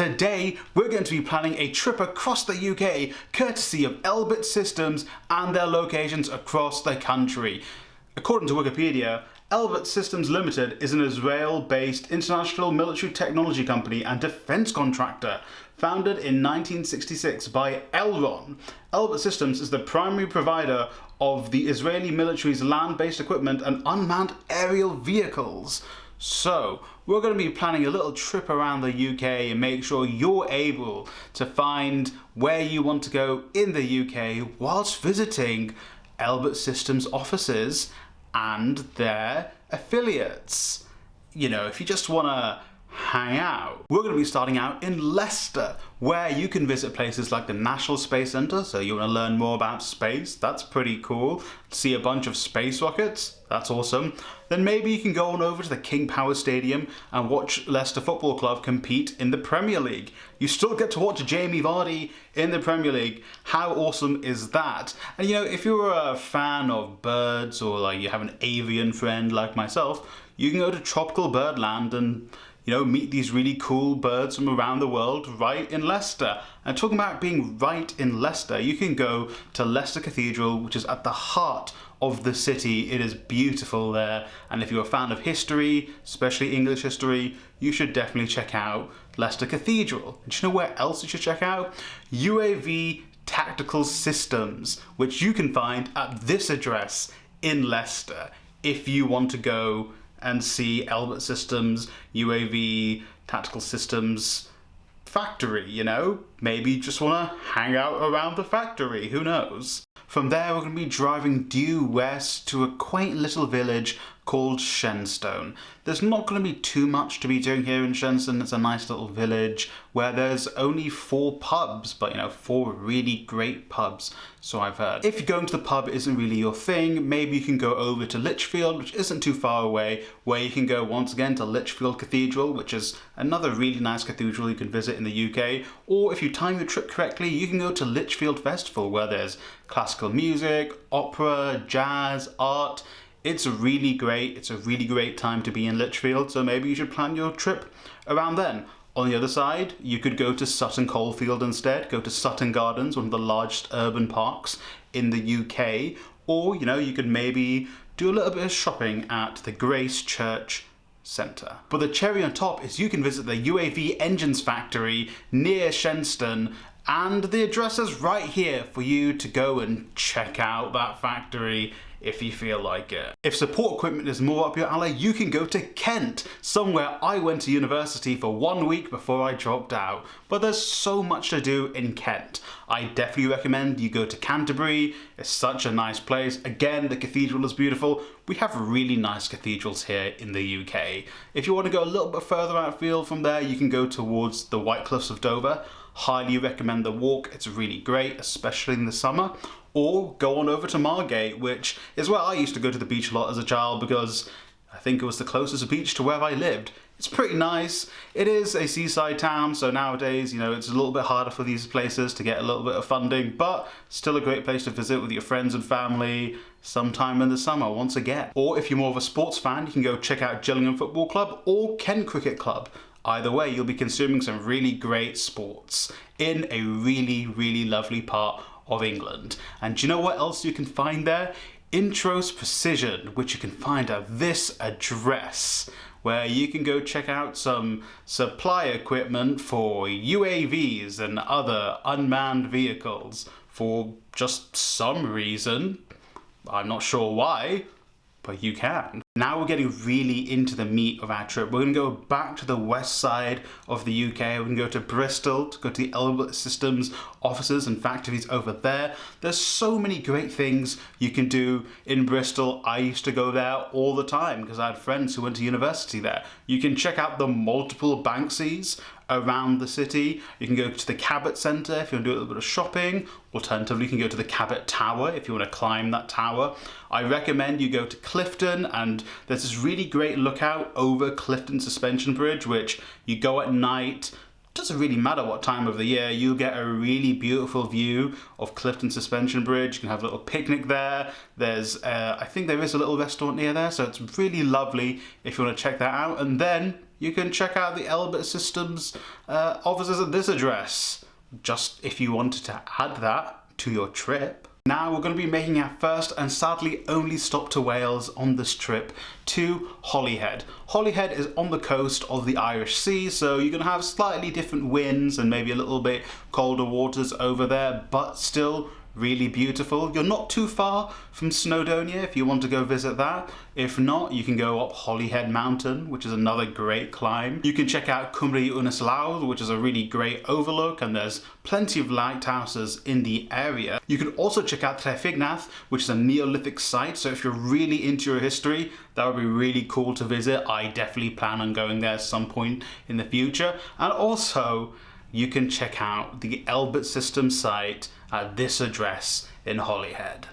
Today, we're going to be planning a trip across the UK, courtesy of Elbit Systems and their locations across the country. According to Wikipedia, Elbit Systems Limited is an Israel-based international military technology company and defence contractor. Founded in 1966 by Elron, Elbit Systems is the primary provider of the Israeli military's land-based equipment and unmanned aerial vehicles. So, we're going to be planning a little trip around the UK and make sure you're able to find where you want to go in the UK whilst visiting Elbit Systems offices and their affiliates. You know, if you just want to hang out. We're going to be starting out in Leicester, where you can visit places like the National Space Centre, so you want to learn more about space, that's pretty cool. See a bunch of space rockets, that's awesome. Then maybe you can go on over to the King Power Stadium and watch Leicester Football Club compete in the Premier League. You still get to watch Jamie Vardy in the Premier League. How awesome is that? And you know, if you're a fan of birds or like you have an avian friend like myself, you can go to Tropical Birdland and meet these really cool birds from around the world right in Leicester. And talking about being right in Leicester, you can go to Leicester Cathedral, which is at the heart of the city. It is beautiful there. And if you're a fan of history, especially English history, you should definitely check out Leicester Cathedral. And do you know where else you should check out? UAV Tactical Systems, which you can find at this address in Leicester if you want to go and see Elbit Systems, UAV Tactical Systems factory, Maybe you just want to hang out around the factory, who knows? From there, we're going to be driving due west to a quaint little village called Shenstone. There's not going to be too much to be doing here in Shenstone. It's a nice little village where there's only 4 pubs, but 4 really great pubs, so I've heard. If going to the pub isn't really your thing, maybe you can go over to Litchfield, which isn't too far away, where you can go once again to Litchfield Cathedral, which is another really nice cathedral you can visit in the UK. Or if you time your trip correctly, you can go to Litchfield Festival, where there's classical music, opera, jazz, art. It's really great. It's a really great time to be in Litchfield, so maybe you should plan your trip around then. On the other side, you could go to Sutton Coldfield instead, go to Sutton Gardens, one of the largest urban parks in the UK, or, you could maybe do a little bit of shopping at the Grace Church Centre. But the cherry on top is you can visit the UAV Engines Factory near Shenstone, and the address is right here for you to go and check out that factory if you feel like it. If support equipment is more up your alley, you can go to Kent, somewhere I went to university for 1 week before I dropped out. But there's so much to do in Kent. I definitely recommend you go to Canterbury. It's such a nice place. Again, the cathedral is beautiful. We have really nice cathedrals here in the UK. If you want to go a little bit further outfield from there, you can go towards the White Cliffs of Dover. Highly recommend the walk. It's really great, especially in the summer. Or go on over to Margate, which is where I used to go to the beach a lot as a child because I think it was the closest beach to where I lived. It's pretty nice. It is a seaside town, so nowadays, it's a little bit harder for these places to get a little bit of funding, but still a great place to visit with your friends and family sometime in the summer once again. Or if you're more of a sports fan, you can go check out Gillingham Football Club or Kent Cricket Club. Either way, you'll be consuming some really great sports in a really, really lovely part of England. And do you know what else you can find there? Intro's Precision, which you can find at this address, where you can go check out some supply equipment for UAVs and other unmanned vehicles for just some reason. I'm not sure why, but you can. Now we're getting really into the meat of our trip. We're going to go back to the west side of the UK. We're going to go to Bristol to go to the Elbit Systems offices and factories over there. There's so many great things you can do in Bristol. I used to go there all the time because I had friends who went to university there. You can check out the multiple Banksies around the city. You can go to the Cabot Centre if you want to do a little bit of shopping. Alternatively, you can go to the Cabot Tower if you want to climb that tower. I recommend you go to Clifton, and there's this really great lookout over Clifton Suspension Bridge, which you go at night. Doesn't really matter what time of the year, you'll get a really beautiful view of Clifton Suspension Bridge. You can have a little picnic there. I think there is a little restaurant near there, so it's really lovely if you want to check that out. And then you can check out the Elbit Systems offices at this address, just if you wanted to add that to your trip. Now we're going to be making our first and sadly only stop to Wales on this trip, to Holyhead. Holyhead is on the coast of the Irish Sea, so you're going to have slightly different winds and maybe a little bit colder waters over there, but still really beautiful. You're not too far from Snowdonia if you want to go visit that. If not, you can go up Holyhead Mountain, which is another great climb. You can check out Cymru Ynys Lawr, which is a really great overlook, and there's plenty of lighthouses in the area. You can also check out Trefignath, which is a Neolithic site, so if you're really into your history, that would be really cool to visit. I definitely plan on going there at some point in the future. And also, you can check out the Elbit Systems site at this address in Holyhead.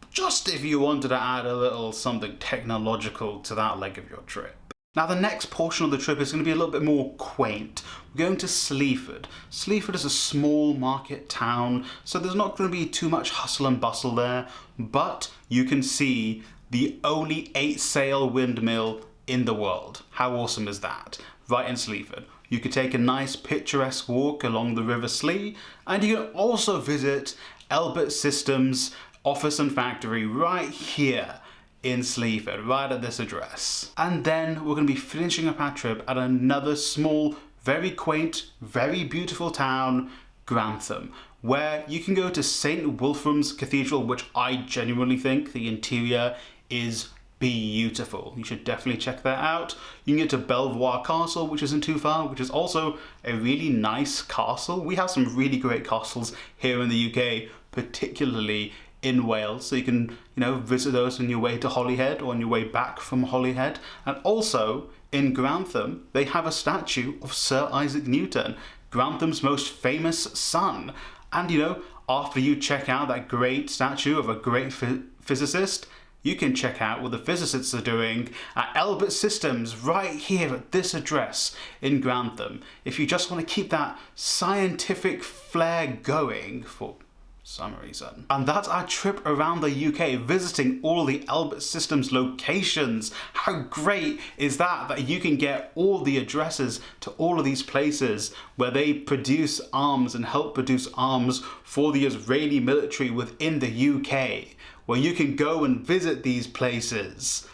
Just if you wanted to add a little something technological to that leg of your trip. Now the next portion of the trip is going to be a little bit more quaint. We're going to Sleaford. Sleaford is a small market town, so there's not going to be too much hustle and bustle there, but you can see the only 8-sail windmill in the world. How awesome is that? Right in Sleaford. You could take a nice picturesque walk along the River Slee, and you can also visit Elbit Systems office and factory right here in Sleaford, right at this address. And then we're going to be finishing up our trip at another small, very quaint, very beautiful town, Grantham, where you can go to St. Wilfram's Cathedral, which I genuinely think the interior is beautiful. You should definitely check that out. You can get to Belvoir Castle, which isn't too far, which is also a really nice castle. We have some really great castles here in the UK, particularly in Wales, so you can, visit those on your way to Holyhead or on your way back from Holyhead. And also in Grantham, they have a statue of Sir Isaac Newton, Grantham's most famous son. And after you check out that great statue of a great physicist, you can check out what the physicists are doing at Elbit Systems right here at this address in Grantham, if you just want to keep that scientific flair going for some reason. And that's our trip around the UK, visiting all the Elbit Systems locations. How great is that you can get all the addresses to all of these places where they produce arms and help produce arms for the Israeli military within the UK, where you can go and visit these places.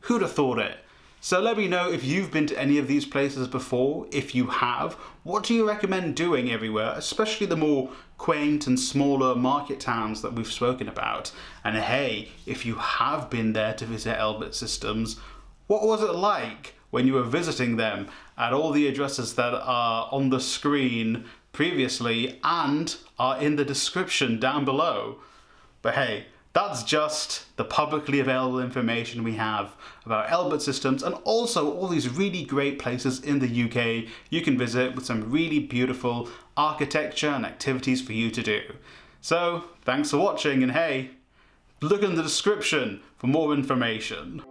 Who'd have thought it? So let me know if you've been to any of these places before. If you have, what do you recommend doing everywhere, especially the more quaint and smaller market towns that we've spoken about? And hey, if you have been there to visit Elbit Systems, what was it like when you were visiting them at all the addresses that are on the screen previously and are in the description down below? But hey, that's just the publicly available information we have about Elbit Systems, and also all these really great places in the UK you can visit with some really beautiful architecture and activities for you to do. So thanks for watching, and hey, look in the description for more information.